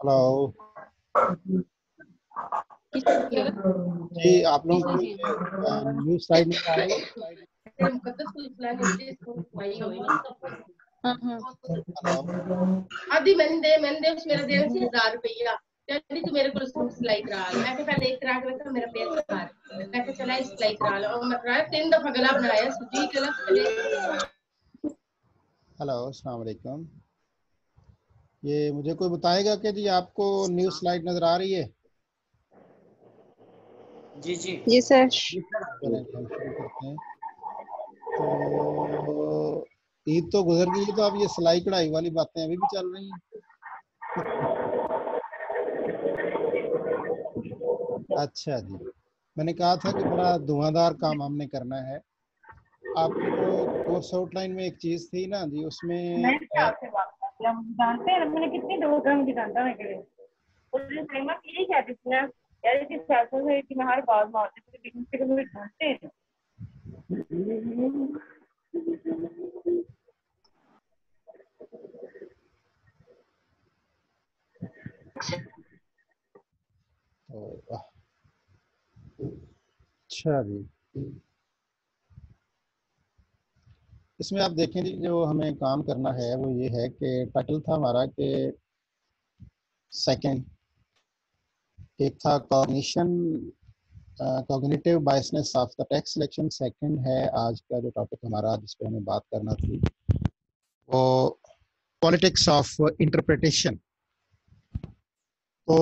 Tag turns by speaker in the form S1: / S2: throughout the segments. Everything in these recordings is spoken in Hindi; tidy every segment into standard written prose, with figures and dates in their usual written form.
S1: हेलो जी, आप लोगों को न्यू स्लाइड में आ रही है?
S2: आधी मैंने मेरा देना सी 1000 रुपया कहती तू मेरे को सिलाई करा ले मैं पहले एक करा के रखा मेरा पैसा मार मैं चला सिलाई करा लो और मैं कराया 3 दफा गला बनाया सुजी गला
S1: हेलो अस्सलाम वालेकुम। ये मुझे कोई बताएगा कि जी आपको न्यू स्लाइड नजर आ रही है?
S3: जी जी
S4: जी सर।
S1: चलें हम शुरू करते हैं। तो ईद तो गुजर गई है, तो अब ये सिलाई कढ़ाई वाली बातें अभी भी चल रही हैं? अच्छा जी, मैंने कहा था कि बड़ा धुआंधार काम हमने करना है। आपकी जो कोर्स आउटलाइन में एक चीज थी ना जी, उसमें
S5: आपसे बात करती हूँ। हम जानते हैं मैंने कितनी दोस्त की जानता मैं के लिए उन्होंने प्रेमा यही कहती थी ना यार इस फैसलों से कि मैं हर बात मानती थी लेकिन फिर मुझे जानते हैं
S1: अच्छा जी, इसमें आप देखें जी, जो हमें काम करना है वो ये है कि टाइटल था हमारा कि सेकंड, एक था cognition cognitive biasness of the text selection. Second है आज का जो टॉपिक हमारा जिस पे हमें बात करना थी वो पॉलिटिक्स ऑफ इंटरप्रिटेशन। तो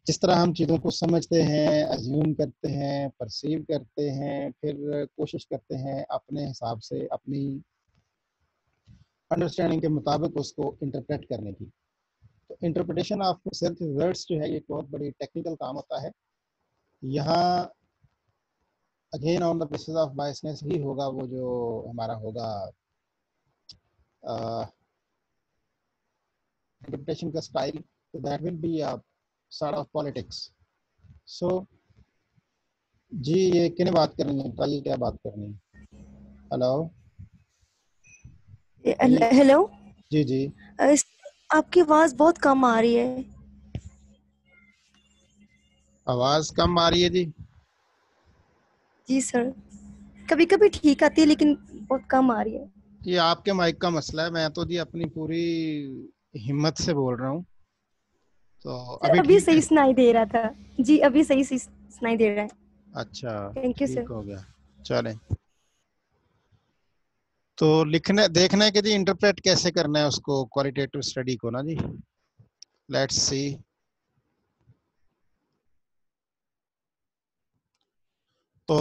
S1: जिस तरह हम चीज़ों को समझते हैं, अज्यूम करते हैं, परसीव करते हैं, फिर कोशिश करते हैं अपने हिसाब से अपनी अंडरस्टैंडिंग के मुताबिक उसको इंटरप्रेट करने की। तो इंटरप्रिटेशन ऑफ रिसर्च रिजल्ट्स जो है ये बहुत बड़ी टेक्निकल काम होता है। यहाँ again on the basis of biasness ही होगा वो जो हमारा होगा इंटरप्रिटेशन का स्टाइल, तो that will be a sort of politics. So जी, ये किन्हें बात करनी है, बताइए क्या बात करनी है? हेलो
S4: हेलो
S1: जी जी,
S4: आपकी आवाज बहुत कम आ रही है।
S1: आवाज कम आ रही है जी?
S4: जी सर, कभी कभी ठीक आती है लेकिन बहुत कम आ रही है।
S1: ये आपके माइक का मसला है, मैं तो जी अपनी पूरी हिम्मत से बोल रहा हूँ। तो
S4: सर अभी सही सुनाई दे रहा था जी, अभी सही सुनाई दे रहा है।
S1: अच्छा
S4: थैंक यू सर।
S1: ठीक हो गया, चलें। तो लिखने देखना है कि जी इंटरप्रेट कैसे करना है उसको, क्वालिटेटिव स्टडी को ना जी। Let's see. तो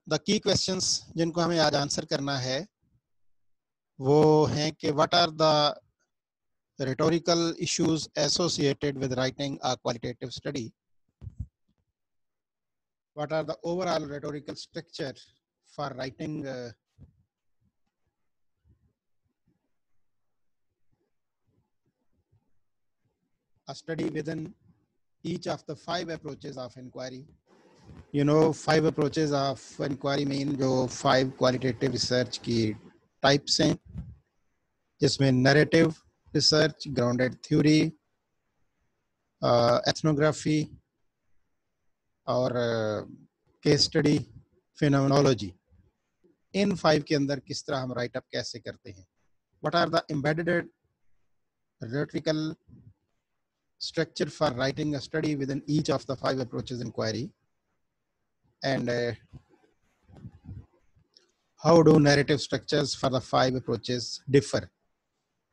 S1: द की क्वेश्चंस जिनको हमें आज आंसर करना है वो हैं कि what are the rhetorical issues associated with writing a qualitative study. What are the overall rhetorical structure for writing a study within each of the 5 approaches of inquiry? You know, 5 approaches of inquiry mean जो 5 qualitative research की types हैं, जिसमें narrative research, grounded theory, ethnography और case study, phenomenology। इन 5 के अंदर किस तरह हम राइट अप कैसे करते हैं? What are the embedded rhetorical structure for writing a study within each of the 5 approaches inquiry? And how do narrative structures for the 5 approaches differ?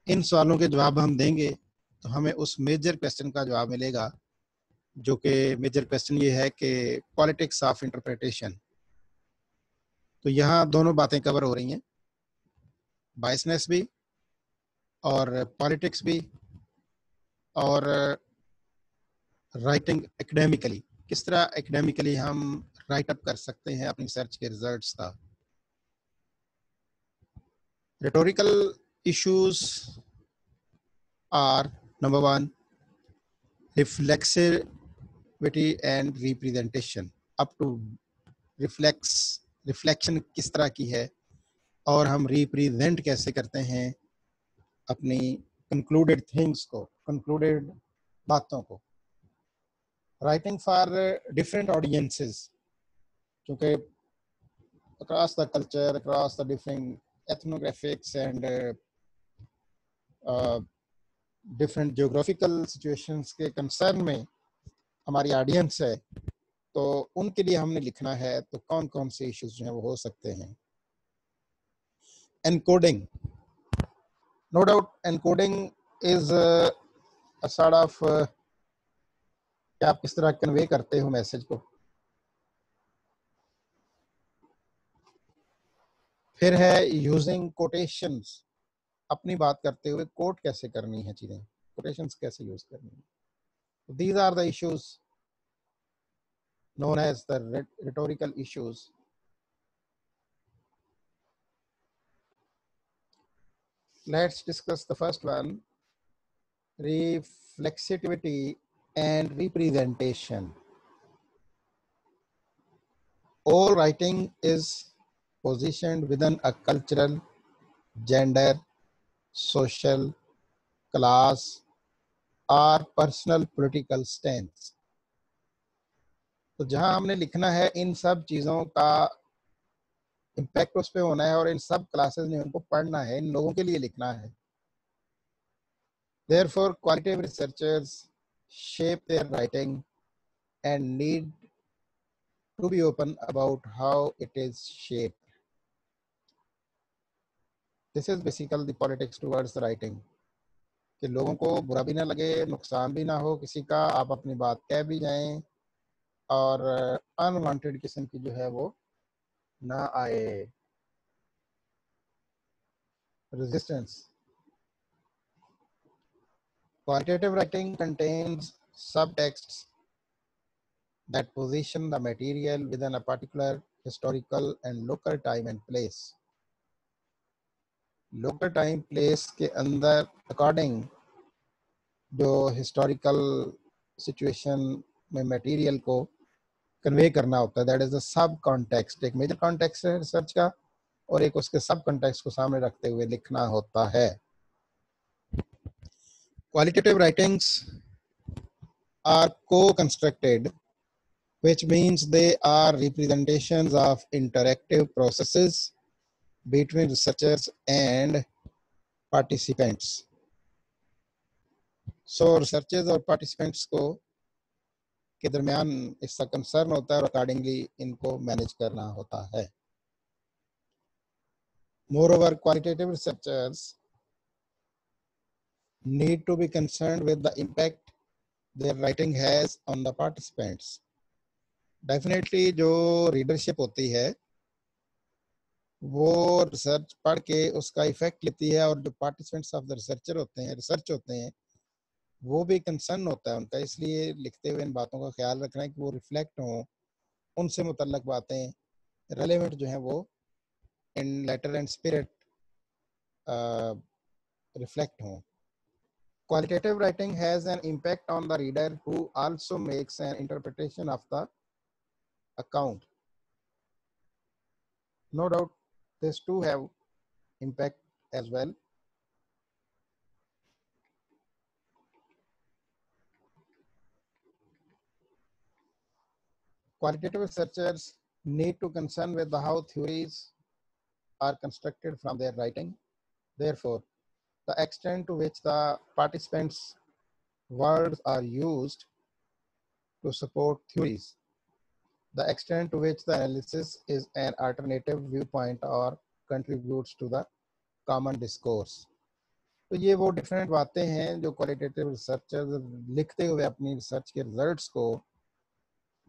S1: इन सवालों के जवाब हम देंगे तो हमें उस मेजर क्वेश्चन का जवाब मिलेगा, जो कि मेजर क्वेश्चन ये है कि पॉलिटिक्स ऑफ इंटरप्रिटेशन। तो यहाँ दोनों बातें कवर हो रही हैं, बायसनेस भी और पॉलिटिक्स भी, और राइटिंग एकेडमिकली, किस तरह एकेडमिकली हम राइट अप कर सकते हैं अपनी सर्च के रिजल्ट्स का। Rhetorical issues are number 1 reflexivity and representation. Up to reflection किस तरह की है, और हम रिप्रेजेंट कैसे करते हैं अपनी कंक्लूडेड थिंग्स को, कंक्लूडेड बातों को। राइटिंग फॉर डिफरेंट ऑडियंसेस, क्योंकि across the culture, across the different ethnographics and different geographical situations के कंसर्न में हमारी ऑडियंस है, तो उनके लिए हमने लिखना है, तो कौन कौन से इश्यूज जो हैं वो हो सकते हैं। Encoding, no doubt encoding is a sort of कि आप किस तरह कन्वे करते हो मैसेज को। फिर है यूजिंग कोटेशंस, अपनी बात करते हुए कोट कैसे करनी है चीजें, कोटेशंस कैसे यूज करनी है। These are the issues known as the rhetorical issues. Let's discuss the first one, reflexivity and representation. All writing is positioned within a cultural, gender, social, class or personal political stance. तो जहां हमने लिखना है, इन सब चीजों का इम्पैक्ट उस पर होना है, और इन सब क्लासेस ने उनको पढ़ना है, इन लोगों के लिए लिखना है। Therefore, qualitative researchers shape their writing and need to be open about how it is shaped. This is basically the politics towards the writing, कि लोगों को बुरा भी ना लगे, नुकसान भी ना हो किसी का, आप अपनी बात कह भी जाएं और अनवांटेड किस्म की जो है वो ना आए। Resistance. Qualitative writing contains subtexts that position the material within a particular historical and local time and place. Local time place के अंदर according जो historical situation में material को convey करना होता है, that is the sub context. एक major context है research का, और एक उसके sub context को सामने रखते हुए लिखना होता है। Qualitative writings are co-constructed, which means they are representations of interactive processes between researchers and participants. So researchers और participants को के दरमियान इसका कंसर्न होता है, और अकॉर्डिंगली इनको मैनेज करना होता है। Moreover, qualitative researchers need to be concerned with the impact their writing has on the participants. Definitely जो रीडरशिप होती है वो रिसर्च पढ़ के उसका इफेक्ट लेती है, और जो पार्टिसिपेंट्स ऑफ द रिसर्चर होते हैं, रिसर्च होते हैं, वो भी कंसर्न होता है उनका। इसलिए लिखते हुए इन बातों का ख्याल रखना है कि वो रिफ्लेक्ट हों, उनसे मुतल्लक बातें रेलेवेंट जो हैं वो इन लेटर एंड स्पिरिट रिफ्लेक्ट हों। Qualitative writing has an impact on the reader, who also makes an interpretation of the account. No doubt these two have impact as well. Qualitative researchers need to concern with how theories are constructed from their writing. Therefore, the extent to which the participants' words are used to support theories, the extent to which the analysis is an alternative viewpoint or contributes to the common discourse. तो ये वो डिफरेंट बातें हैं जो क्वालिटेटिव रिसर्चर्स लिखते हुए अपनी रिसर्च के रिजल्ट्स को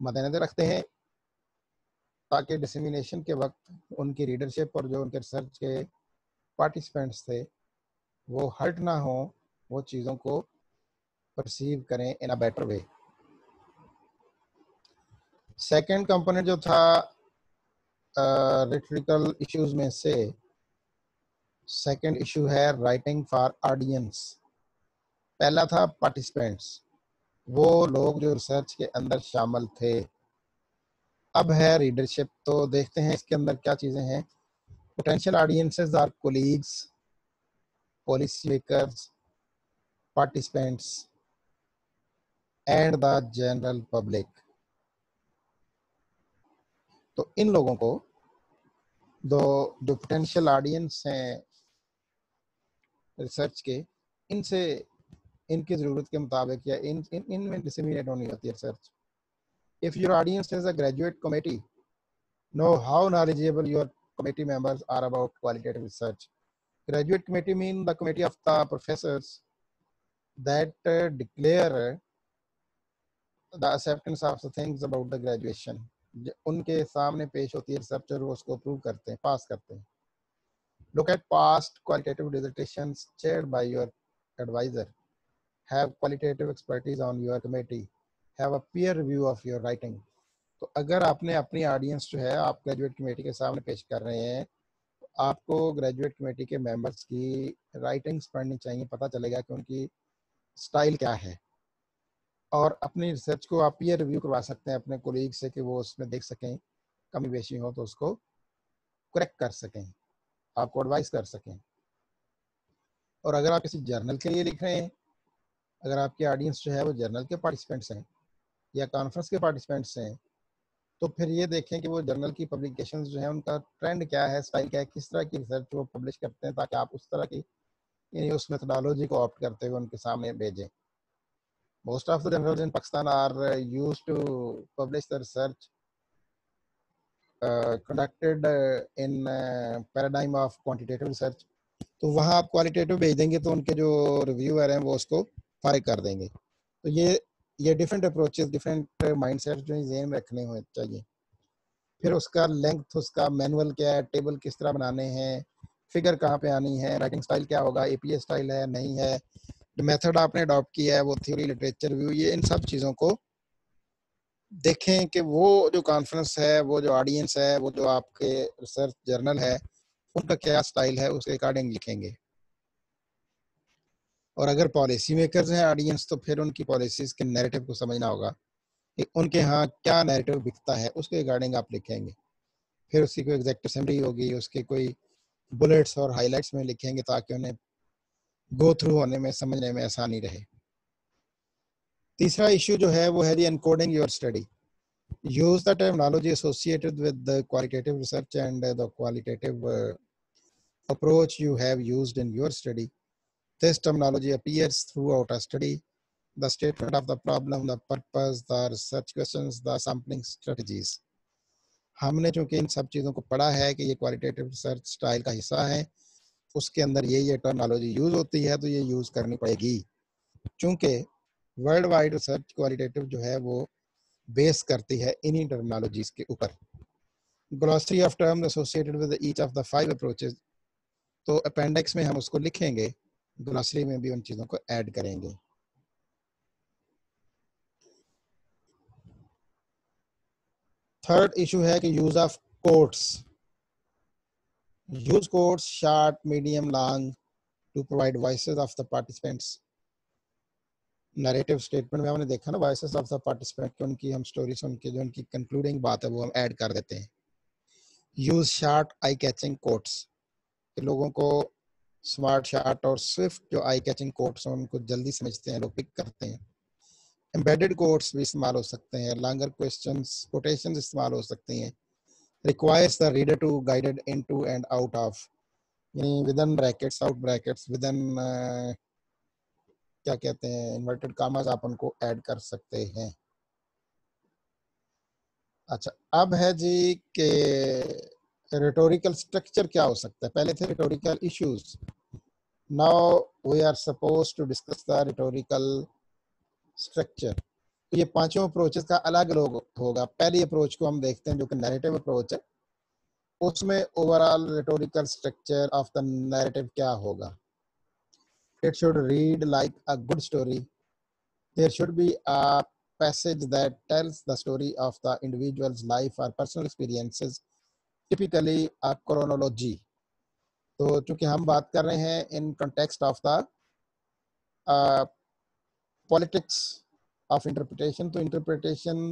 S1: मद्देनजर रखते हैं, ताकि डिसेमिनेशन के वक्त उनकी रीडरशिप और जो उनके रिसर्च के पार्टिसिपेंट्स थे वो हर्ट ना हो, वो चीज़ों को परसीव करें in a better way. Second component जो था रिटोरिकल इश्यूज में से सेकंड इशू है राइटिंग फॉर ऑडियंस। पहला था पार्टिसिपेंट्स, वो लोग जो रिसर्च के अंदर शामिल थे। अब है रीडरशिप। तो देखते हैं इसके अंदर क्या चीज़ें हैं। Potential audiences are colleagues, policy makers, participants and the general public. तो इन लोगों को जो पोटेंशियल ऑडियंस हैं रिसर्च के, इनसे इनकी ज़रूरत के मुताबिक या इनमें डिसेमिनेट होनी होती है research. If your audience is a graduate committee, know how knowledgeable your committee members are about qualitative research. Graduate committee mean the committee of the professors that declare the acceptance of the things about the graduation. उनके सामने पेश होती है रिसर्च और वो उसको अप्रूव करते हैं, पास करते हैं। Look at past qualitative dissertations chaired by your advisor. Have qualitative expertise on your committee. Have a peer review of your writing. तो अगर आपने अपनी ऑडियंस जो है आप ग्रेजुएट कमेटी के सामने पेश कर रहे हैं, आपको ग्रेजुएट कमेटी के मेंबर्स की राइटिंग्स पढ़नी चाहिए, पता चलेगा कि उनकी स्टाइल क्या है। और अपनी रिसर्च को आप पीयर रिव्यू करवा सकते हैं अपने कोलीग से कि वो उसमें देख सकें, कमी बेशी हो तो उसको करेक्ट कर सकें, आपको एडवाइस कर सकें। और अगर आप किसी जर्नल के लिए लिख रहे हैं, अगर आपकी ऑडियंस जो है वो जर्नल के पार्टिसिपेंट्स हैं या कॉन्फ्रेंस के पार्टिसिपेंट्स हैं, तो फिर ये देखें कि वो जर्नल की पब्लिकेशंस जो है उनका ट्रेंड क्या है, स्टाइल क्या है, किस तरह की रिसर्च वो पब्लिश करते हैं, ताकि आप उस तरह की यानी उस मेथोडोलॉजी को ऑप्ट करते हुए उनके सामने भेजें। Most of the journals in Pakistan are used to publish the research conducted in paradigm of quantitative research. तो वहाँ आप क्वालिटेटिव भेज देंगे तो उनके जो रिव्यूअर हैं वो उसको फारिग कर देंगे। तो ये डिफरेंट अप्रोचेस, डिफरेंट माइंडसेट जो जेहन में रखने होने चाहिए। फिर उसका लेंथ, उसका मैनुअल क्या है, टेबल किस तरह बनाने हैं, फिगर कहाँ पे आनी है, राइटिंग स्टाइल क्या होगा, एपीए स्टाइल है नहीं है, जो मेथड आपने अडॉप्ट किया है वो थ्योरी, लिटरेचर रिव्यू, ये इन सब चीज़ों को देखें कि वो जो कॉन्फ्रेंस है, वो जो ऑडियंस है, वो जो आपके रिसर्च जर्नल है, उनका क्या स्टाइल है, उसके अकॉर्डिंग लिखेंगे। और अगर पॉलिसी मेकर्स हैं ऑडियंस, तो फिर उनकी पॉलिसीज़ के नैरेटिव को समझना होगा कि उनके यहाँ क्या नैरेटिव बिकता है, उसके अकॉर्डिंग आप लिखेंगे। फिर उसकी कोई एग्जैक्ट समरी होगी, उसके कोई बुलेट्स और हाइलाइट्स में लिखेंगे ताकि उन्हें गो थ्रू होने में, समझने में आसानी रहे। तीसरा इशू जो है वो है the encoding your study. Use the terminology associated with the qualitative research and the qualitative approach you have used in your study. This terminology appears throughout a study. The statement of the problem, the purpose, the research questions, the sampling strategies. हमने चूंकि इन सब चीज़ों को पढ़ा है कि ये क्वालिटेटिव रिसर्च स्टाइल का हिस्सा है, उसके अंदर ये टर्मिनोलॉजी यूज होती है, तो ये यूज करनी पड़ेगी। चूंकि वर्ल्ड वाइड रिसर्च क्वालिटेटिव जो है वो बेस करती है इन्हीं टर्मिनोलॉजीज के ऊपर। Glossary of terms associated with each of the 5 approaches, तो अपेंडिक्स में हम उसको लिखेंगे, ग्लॉसरी में भी उन चीज़ों को ऐड करेंगे। थर्ड इशू है कि use of quotes. Use quotes, short, medium, long, to provide voices of the participants. Narrative statement में हमने देखा ना वॉइसेस ऑफ द पार्टिसिपेंट, कि उनकी हम स्टोरी सुन के जो उनकी कंक्लूडिंग बात है वो हम ऐड कर देते हैं। Use short eye catching quotes, लोगों को स्मार्ट, शॉर्ट और स्विफ्ट जो आई कैचिंग कोट्स हैं उनको जल्दी समझते हैं, लोग पिक करते हैं। एम्बेडेड कोट्स भी इस्तेमाल हो सकते हैं, लॉन्गर क्वेश्चंस, कोटेशंस इस्तेमाल हो सकती हैं। Requires the reader to guided into and out of, यानी within brackets, out brackets, within क्या कहते हैं इन्वर्टेड कामास, आप उनको ऐड कर सकते हैं। अच्छा, अब है जी के रिटोरिकल स्ट्रक्चर क्या हो सकता है। पहले थे rhetorical issues, now we are suppose to discuss the rhetorical structure. तो ये पांचों अप्रोचेस का अलग अलग होगा। पहली अप्रोच को हम देखते हैं जो कि नैरेटिव अप्रोच है, उसमें overall rhetorical structure of the narrative क्या होगा। It should read like a good story, there should be a passage that tells the story of the individual's life or personal experiences, typically a chronology. तो चूंकि हम बात कर रहे हैं इन context of the politics of interpretation, तो interpretation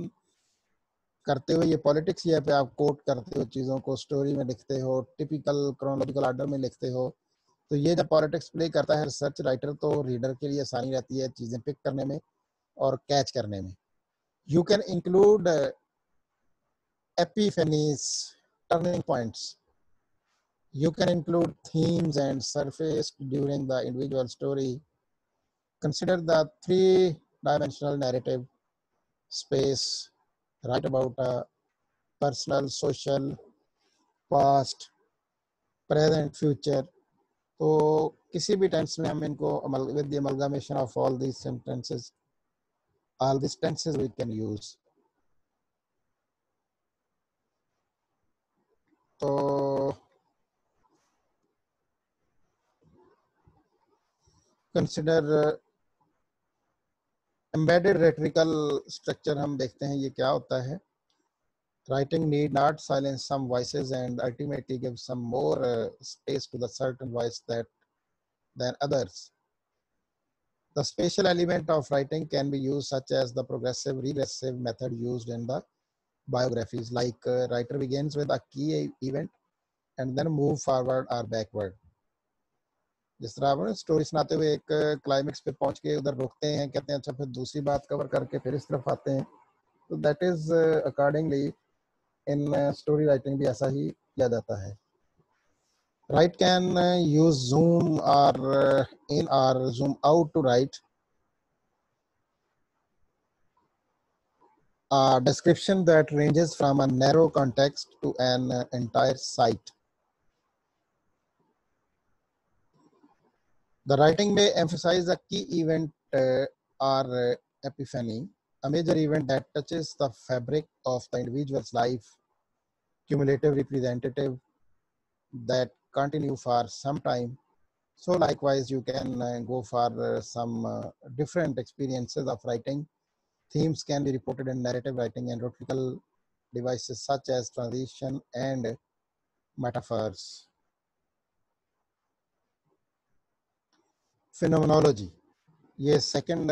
S1: करते हुए ये पॉलिटिक्स ये पे आप कोट करते हो चीज़ों को, स्टोरी में लिखते हो, टिपिकल क्रोनोलॉजिकल ऑर्डर में लिखते हो, तो ये जब पॉलिटिक्स प्ले करता है रिसर्च राइटर तो रीडर के लिए आसानी रहती है चीज़ें पिक करने में और कैच करने में. You can include epiphanies, turning points. You can include themes and surfaced during the individual story. Consider the three-dimensional narrative space. Write about a personal, social, past, present, future. तो किसी भी टेंस में हम इनको with the amalgamation of all these sentences, all these tenses we can use. तो consider embedded rhetorical structure हम देखते हैं ये क्या होता है. Writing need not silence some voices and ultimately give some more space to the certain voice than others. The spatial element of writing can be used such as the progressive regressive method used in the biographies, like writer begins with a key event and then move forward or backward. जिस तरह आप स्टोरी सुनाते हुए एक क्लाइमेक्स पे पहुंच के उधर रोकते हैं, कहते हैं अच्छा फिर दूसरी बात कवर करके फिर इस तरफ आते हैं, तो that is accordingly in story writing भी ऐसा ही किया जाता है. Write can use zoom or in or zoom out to write a description that ranges from a narrow context to an entire site. The writing may emphasize a key event or epiphany, a major event that touches the fabric of the individual's life, cumulative representative that continue for some time. So likewise, you can go for some different experiences of writing. Themes can be reported in narrative writing and rhetorical devices such as transition and metaphors. Phenomenology, ये सेकंड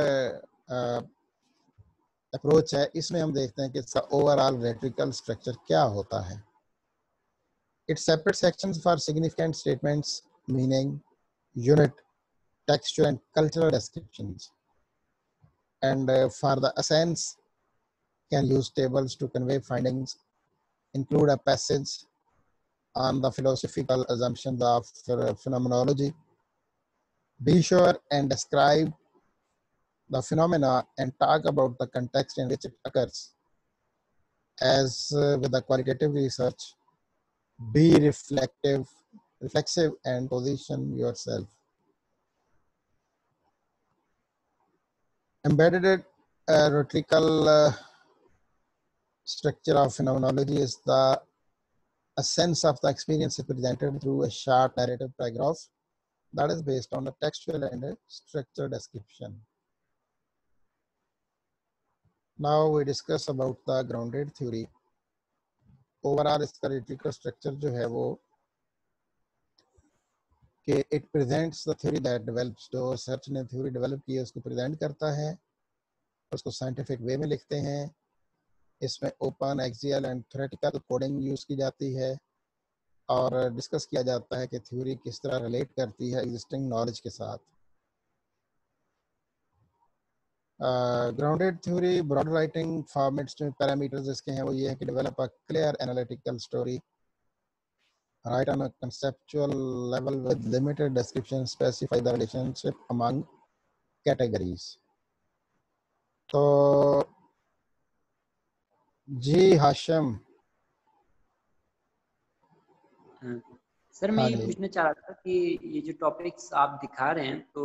S1: अप्रोच है. इसमें हम देखते हैं कि इसका ओवरऑल rhetorical स्ट्रक्चर क्या होता है. It separates sections for significant statements, meaning, unit, textual and cultural descriptions. And for the essence, can use tables to convey findings, include a passage on the philosophical assumptions of phenomenology, be sure and describe the phenomena and talk about the context in which it occurs. As with the qualitative research, be reflexive and position yourself. Embedded rhetorical structure of phenomenology is the sense of the experience presented through a short narrative paragraph that is based on the textual and structure description. Now we discuss about the grounded theory. Overall इसका rhetorical structure जो है वो कि it presents the theory that develops. जो research ने theory develop की है उसको present करता है, उसको scientific way में लिखते हैं. इसमें open, axial and theoretical coding use की जाती है और डिस्कस किया जाता है कि थ्योरी किस तरह रिलेट करती है एग्जिस्टिंग नॉलेज के साथ. Grounded theory broad writing formats में पैरामीटर्स इसके हैं वो ये है कि develop a clear analytical story, write on a conceptual level with limited description, specify the relationship among categories. तो जी हाशिम.
S3: सर मैं ये पूछना चाह रहा था कि ये जो टॉपिक्स आप दिखा रहे हैं तो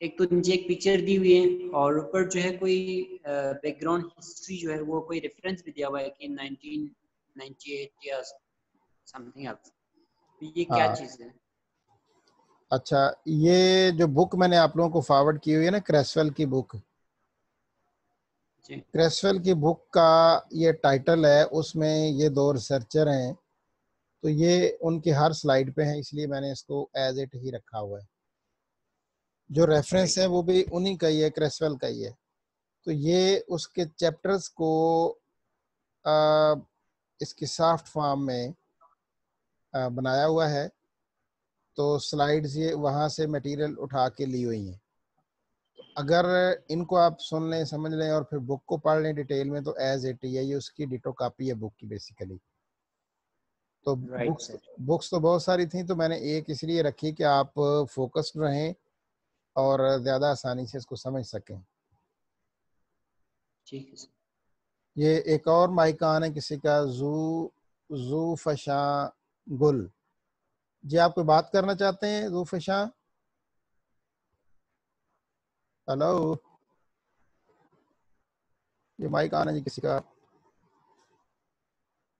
S3: एक तो नीचे एक पिक्चर दी हुई है और ऊपर जो है कोई बैकग्राउंड हिस्ट्री जो है वो कोई रेफरेंस भी दिया हुआ है कि 1998 या समथिंग एल्स. तो ये क्या चीज है?
S1: अच्छा, ये जो बुक मैंने आप लोगों को फॉरवर्ड की हुई है ना, क्रेसवेल की बुक, क्रेसवेल की बुक का ये टाइटल है. उसमें ये दो रिसर्चर हैं तो ये उनके हर स्लाइड पे है, इसलिए मैंने इसको एज इट ही रखा हुआ है. जो रेफरेंस है वो भी उन्हीं का ही है, क्रेसवेल का ही है. तो ये उसके चैप्टर्स को इसकी सॉफ्ट फॉर्म में बनाया हुआ है, तो स्लाइड्स ये वहाँ से मटेरियल उठा के ली हुई हैं। अगर इनको आप सुन लें, समझ लें और फिर बुक को पढ़ लें डिटेल में, तो एज इट है, ये उसकी डिटो कॉपी है बुक की बेसिकली। तो बुक्स तो बहुत सारी थी, तो मैंने एक इसलिए रखी कि आप फोकस्ड रहें और ज़्यादा आसानी से इसको समझ सकें।
S3: ठीक है सर।
S1: ये एक और माइक ऑन है किसी का, जू फशा गुल जी, आप कोई बात करना चाहते हैं? जू फशा, हेलो, ये माइक ऑन है जी किसी का।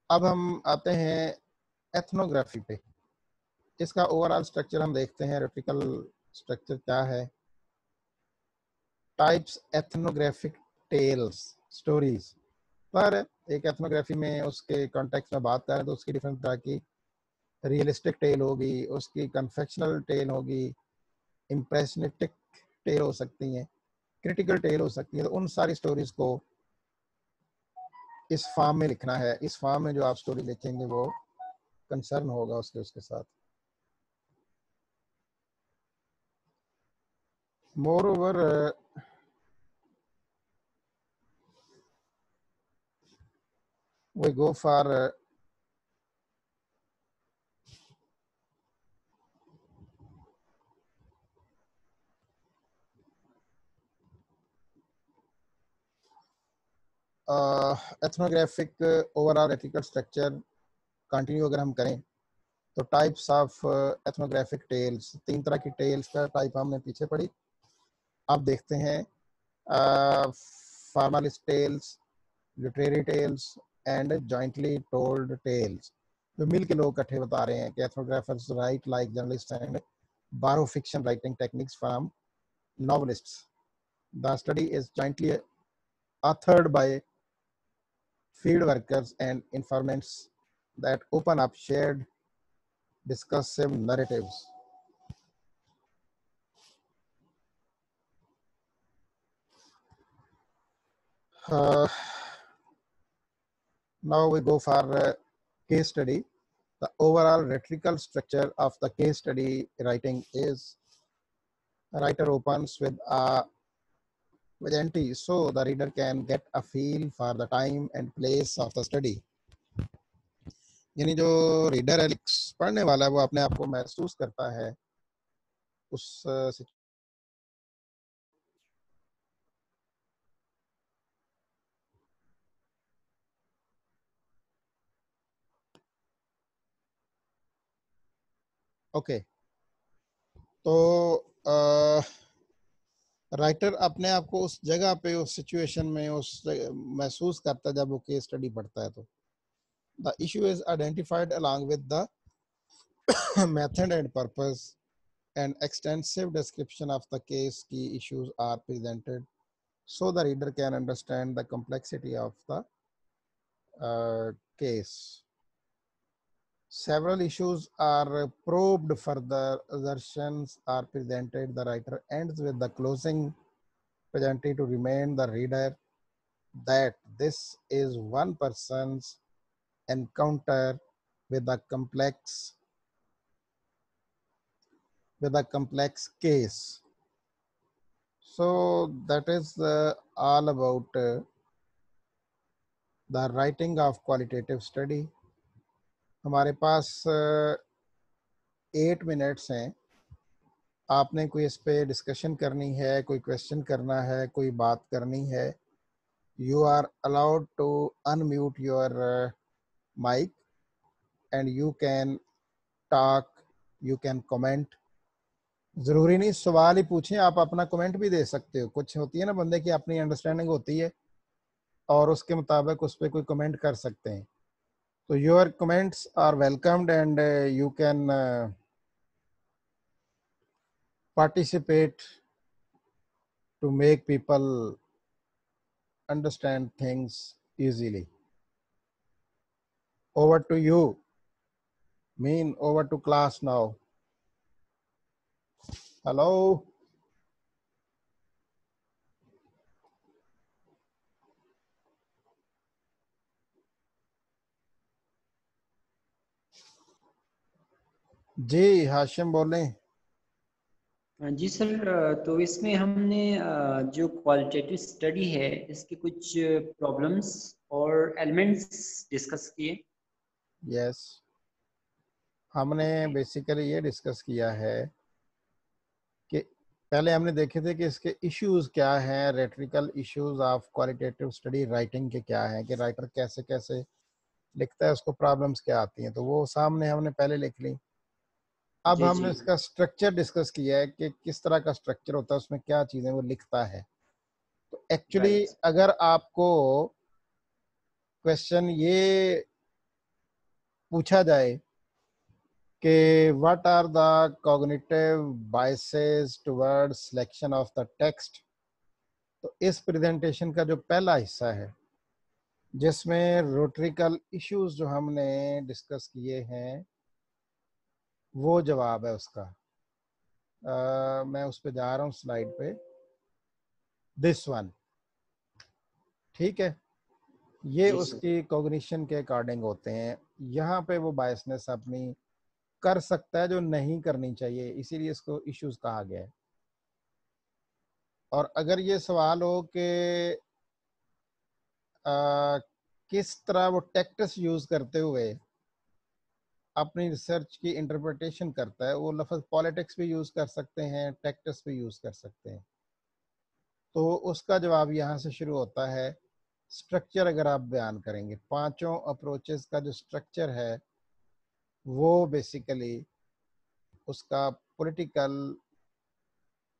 S1: अब हम आते हैं एथनोग्राफी पे। इसका ओवरऑल स्ट्रक्चर हम देखते हैं, रेटिकल स्ट्रक्चर क्या है। Types ethnographic tales, stories. पर एक एथनोग्राफी में उसके कॉन्टेक्स्ट में बात करें तो उसकी डिफरेंट तरह की रियलिस्टिक टेल होगी, उसकी कन्फेक्शनल टेल होगी, इम्प्रेशनिस्टिक टेल हो सकती हैं, क्रिटिकल टेल हो सकती है। तो उन सारी स्टोरीज को इस फॉर्म में लिखना है। इस फॉर्म में जो आप स्टोरी लिखेंगे वो कंसर्न होगा उसके साथ। More over we go for ethnographic overall ethical structure continue अगर हम करें तो टाइप्स ऑफ एथनोग्राफिक टेल्स, 3 तरह की टेल्स का टाइप हमने पीछे पढ़ी। आप देखते हैं formalist tales, literary tales and jointly told tales, जो मिल के लोग इकट्ठे बता रहे हैं कि ethnographers write like journalist and borrow fiction writing techniques from novelists. The study is jointly authored by field workers and informants that open up shared discursive narratives. Now we go for case study. The overall rhetorical structure of the case study writing is: the writer opens with a Vagenti, so the reader can get a feel for the time and place of the study. यानी जो रीडर है, पढ़ने वाला है, वो अपने आप को महसूस करता है उस ओके। तो राइटर अपने आप को उस जगह पे, उस सिचुएशन में उस महसूस करता है जब वो केस स्टडी पढ़ता है। तो the issue is identified along with the method and purpose and extensive description of the case की issues are presented so the reader can understand the complexity of the case. Several issues are probed, further assertions are presented. The writer ends with the closing presenting to remind the reader that this is one person's encounter with a complex case. So that is all about the writing of qualitative study. हमारे पास 8 मिनट्स हैं। आपने कोई इस पे डिस्कशन करनी है, कोई क्वेश्चन करना है, कोई बात करनी है, you are allowed to unmute your mic and you can talk, you can comment. ज़रूरी नहीं सवाल ही पूछें, आप अपना कमेंट भी दे सकते हो। कुछ होती है ना बंदे की अपनी अंडरस्टैंडिंग होती है और उसके मुताबिक उस पर कोई कमेंट कर सकते हैं। तो your comments are welcomed and you can participate to make people understand things easily. Over to you. Mean, over to class now. Hello. जी हाशिम बोलें।
S3: जी सर, तो इसमें हमने जो क्वालिटेटिव स्टडी है इसके कुछ प्रॉब्लम्स और एलिमेंट्स डिस्कस किए।
S1: यस, हमने बेसिकली ये डिस्कस किया है कि पहले हमने देखे थे कि इसके इश्यूज क्या हैं, rhetorical issues of qualitative study writing के क्या हैं, कि राइटर कैसे कैसे लिखता है, उसको प्रॉब्लम्स क्या आती हैं, तो वो सामने हमने पहले लिख ली। अब
S3: जी
S1: हमने
S3: जी
S1: इसका स्ट्रक्चर डिस्कस किया है कि किस तरह का स्ट्रक्चर होता है, उसमें क्या चीज़ें वो लिखता है। तो एक्चुअली
S3: राइट।
S1: अगर आपको क्वेश्चन ये पूछा जाए कि what are the cognitive biases toward selection of the text, तो इस प्रेजेंटेशन का जो पहला हिस्सा है जिसमें रोटरिकल इश्यूज जो हमने डिस्कस किए हैं वो जवाब है उसका। मैं उस पर जा रहा हूँ स्लाइड पे, दिस वन, ठीक है। ये
S3: जी सर।
S1: उसकी कॉग्निशन के अकॉर्डिंग होते हैं। यहाँ पे वो बायसनेस अपनी कर सकता है जो नहीं करनी चाहिए, इसीलिए इसको इश्यूज कहा गया है। और अगर ये सवाल हो कि किस तरह वो टेक्स्ट यूज करते हुए अपनी रिसर्च की इंटरप्रिटेशन करता है, वो लफ्ज़ पॉलिटिक्स भी यूज कर सकते हैं, टेक्स्ट भी यूज कर सकते हैं। तो उसका जवाब यहाँ से शुरू होता है। स्ट्रक्चर अगर आप बयान करेंगे, पांचों अप्रोचेस का जो स्ट्रक्चर है वो बेसिकली उसका पॉलिटिकल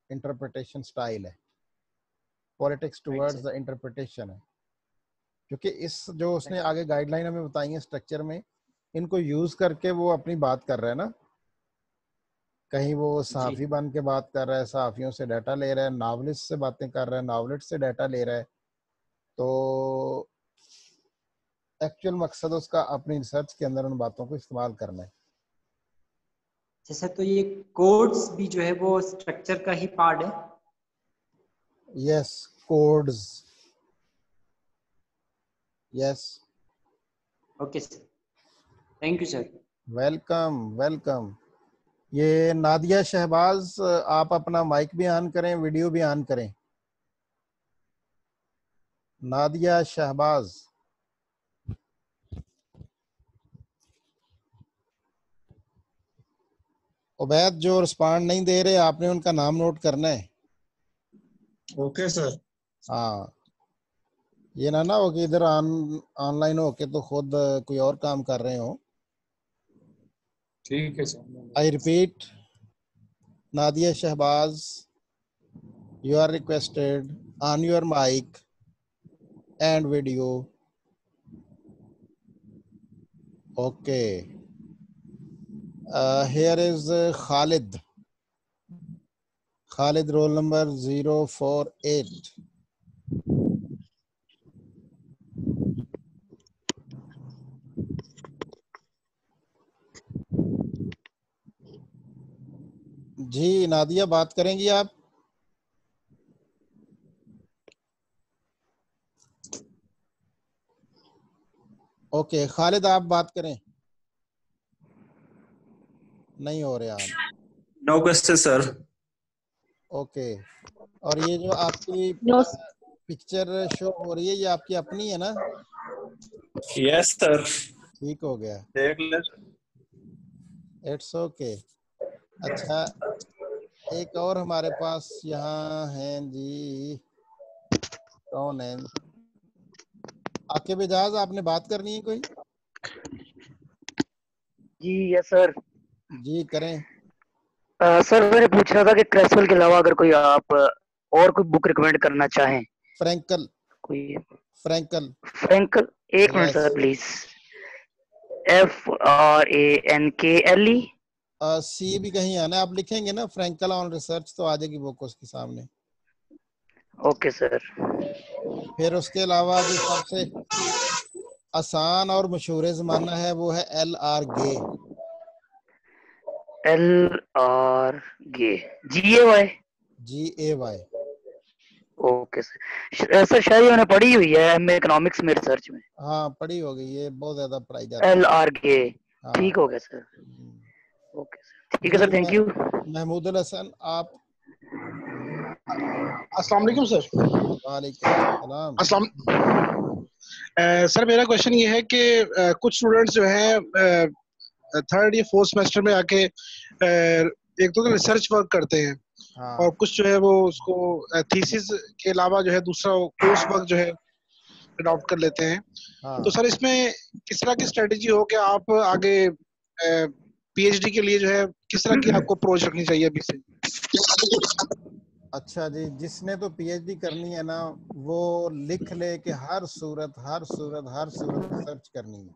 S1: इंटरप्रिटेशन स्टाइल है, politics
S3: right
S1: towards
S3: sir.
S1: The interpretation है। क्योंकि इस जो उसने आगे गाइडलाइन हमें बताई है स्ट्रक्चर में, इनको यूज करके वो अपनी बात कर रहा है ना। कहीं वो
S3: जी
S1: सहाफ़ी बन के बात कर रहा है, सहाफ़ियों से डाटा ले रहा है, नावलिस्ट से बातें कर रहा है, नावलिस्ट से डाटा ले रहा है। तो एक्चुअल मकसद उसका अपनी रिसर्च के अंदर उन बातों को इस्तेमाल करना है।
S3: जैसा, तो ये कोड्स भी जो है वो स्ट्रक्चर का ही पार्ट है।
S1: Yes, codes, yes.
S3: Okay sir, thank you sir.
S1: Welcome welcome. ये नादिया शहबाज, आप अपना माइक भी ऑन करें, वीडियो भी ऑन करें। नादिया शहबाज। उबैद जो रिस्पॉन्ड नहीं दे रहे, आपने उनका नाम नोट करना है।
S6: Okay sir.
S1: हाँ, ये ना हो कि इधर ऑनलाइन हो के तो खुद कोई और काम कर रहे हो।
S6: ठीक है sir.
S1: I repeat, Nadia Shahbaz, you are requested on your mic and video. Okay. Here is Khalid. Khalid, roll number 048. जी नादिया, बात करेंगी आप? ओके खालिद, आप बात करें। नहीं हो रहे आप।
S6: No question sir.
S1: ओके, और ये जो आपकी
S5: नो
S1: पिक्चर शो हो रही है, ये आपकी अपनी है ना?
S6: Yes sir.
S1: ठीक हो गया,
S6: देख ले।
S1: It's okay. अच्छा, एक और हमारे पास यहाँ हैं जी, कौन है? आकिब इजाज, आपने बात करनी है कोई?
S7: जी यस सर।
S1: जी करें।
S7: सर मैंने पूछना था कि क्रेसवेल के अलावा अगर कोई आप और कोई बुक रिकमेंड करना चाहें।
S1: फ्रैंकल।
S7: कोई
S1: फ्रैंकल।
S7: फ्रैंकल, एक मिनट सर प्लीज। FRANKLE।
S1: सी भी कहीं आना, आप लिखेंगे ना फ्रैंकल ऑन रिसर्च तो आ जाएगी बुक उसके सामने।
S7: Okay sir.
S1: फिर उसके अलावा जो सबसे आसान और मशहूर ज़माना है वो है LR गे।
S7: LR गे, GAY।
S1: GAY।
S7: Okay sir. Sir शायद मैंने पढ़ी हुई है एमए इकोनॉमिक्स में, रिसर्च में।
S1: हाँ पढ़ी होगी, ये बहुत ज्यादा पढ़ाई जाती है।
S7: LR गे,
S1: हाँ
S7: ठीक हो गया सर। ओके ठीक है sir, thank you.
S1: Mahmood Hasan आप।
S8: अस्सलाम वालेकुम सर।
S1: वालेकुम
S8: अस्सलाम। सर मेरा क्वेश्चन ये है कि कुछ स्टूडेंट्स जो हैं थर्ड या फोर्थ सेमेस्टर में आके एक तो रिसर्च वर्क करते हैं,
S1: हाँ।
S8: और कुछ जो है वो उसको थीसिस के अलावा जो है दूसरा कोर्स वर्क जो है अडॉप्ट कर लेते हैं।
S1: हाँ।
S8: तो सर इसमें किस तरह की स्ट्रेटेजी हो कि आप आगे पीएचडी के लिए जो है किस तरह की आपको अप्रोच रखनी चाहिए अभी से?
S1: अच्छा जी, जिसने तो पीएचडी करनी है ना वो लिख ले कि हर सूरत रिसर्च करनी है।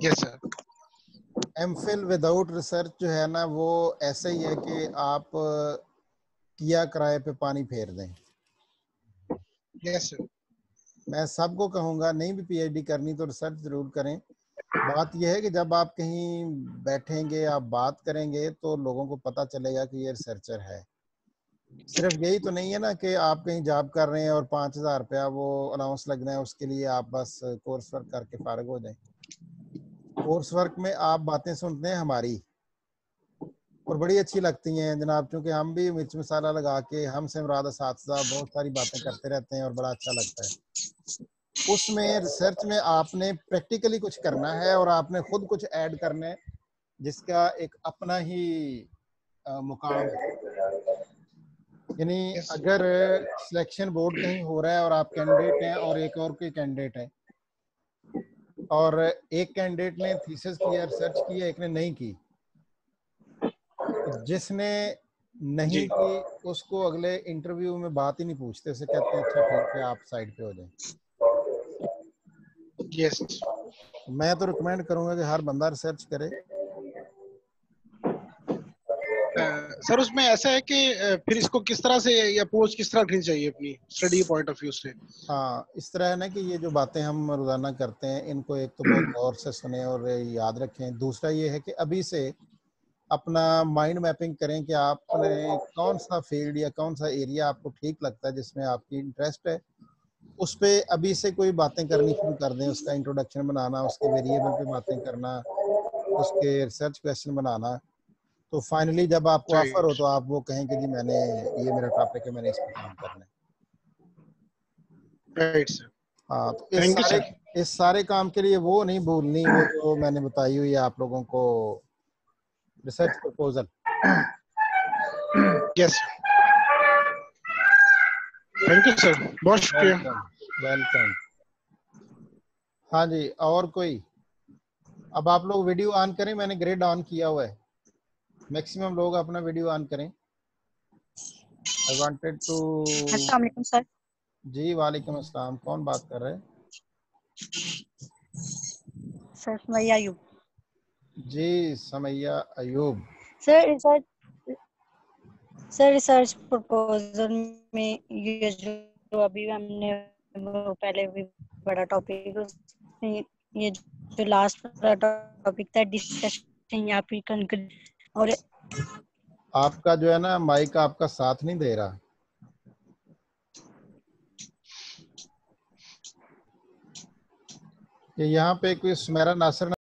S8: Yes sir.
S1: MPhil without research जो है ना वो ऐसे ही है कि आप किया किराए पे पानी फेर दें।
S8: Yes sir.
S1: मैं सबको कहूँगा नहीं भी पीएचडी करनी तो रिसर्च जरूर करें। बात यह है कि जब आप कहीं बैठेंगे, आप बात करेंगे तो लोगों को पता चलेगा कि ये रिसर्चर है। सिर्फ यही तो नहीं है ना कि आप कहीं जॉब कर रहे हैं और 5,000 रुपया वो अनाउंस लगना है, उसके लिए आप बस कोर्स वर्क करके फारिग हो जाएं। कोर्स वर्क में आप बातें सुनते हैं हमारी और बड़ी अच्छी लगती हैं जनाब, क्योंकि हम भी मिर्च मसाला लगा के हमसे मुराद साथ बहुत सारी बातें करते रहते हैं और बड़ा अच्छा लगता है। उसमें रिसर्च में आपने प्रैक्टिकली कुछ करना है और आपने खुद कुछ ऐड करना है जिसका एक अपना ही मुकाम है। यानी अगर सिलेक्शन बोर्ड कहीं हो रहा है और आप कैंडिडेट हैं और एक और कोई कैंडिडेट है और एक कैंडिडेट ने थीसिस किया, रिसर्च की, एक ने नहीं की, जिसने नहीं की उसको अगले इंटरव्यू में बात ही नहीं पूछते, उसे कहते हैं अच्छा ठीक है आप साइड पे हो जाएं।
S8: यस।
S1: मैं तो रिकमेंड करूंगा कि हर बंदा रिसर्च करे।
S8: सर उसमें ऐसा है कि फिर इसको किस तरह से अप्रोच किस तरह रखनी चाहिए अपनी स्टडी पॉइंट ऑफ व्यू से?
S1: हाँ, इस तरह है ना कि ये जो बातें हम रोजाना करते हैं इनको एक तो बहुत गौर से सुने और याद रखें। दूसरा ये है कि अभी से अपना माइंड मैपिंग करें कि आपने कौन सा फील्ड या कौन सा एरिया आपको ठीक लगता है, जिसमें आपकी इंटरेस्ट है, उस पे अभी से कोई बातें करनी शुरू कर दें। उसका इंट्रोडक्शन बनाना, उसके वेरिएबल पे बातें करना, उसके रिसर्च क्वेश्चन बनाना। तो फाइनली जब आपको ऑफर हो तो आप वो कहें कि जी मैंने ये मेरा टॉपिक है, मैंने इस पे काम करना है।
S8: Right sir.
S1: हाँ, तो इस सारे काम के लिए वो नहीं भूलनी, वो जो मैंने बताई हुई है आप लोगों को research proposal.
S8: Yes thank you sir, बहुत शुक्रिया।
S1: वेलकम। हाँ जी, और कोई? अब आप लोग वीडियो ऑन करें, मैंने ग्रेड ऑन किया हुआ है। मैक्सिमम लोग अपना वीडियो ऑन करें। I wanted to.
S9: अस्सलाम वालेकुम सर।
S1: जी वालेकुम अस्सलाम। कौन बात कर रहे हैं?
S9: सर समैया अयूब।
S1: जी समैया अयूब।
S9: सर रिसर्च प्रपोजल में ये जो अभी हमने पहले भी बड़ा टॉपिक, ये जो लास्ट वाला टॉपिक था डिस्कशन या फिर कंक्लूजन, और
S1: आपका जो है ना माइक आपका साथ नहीं दे रहा। यहाँ पे कोई सुमेरा नासिर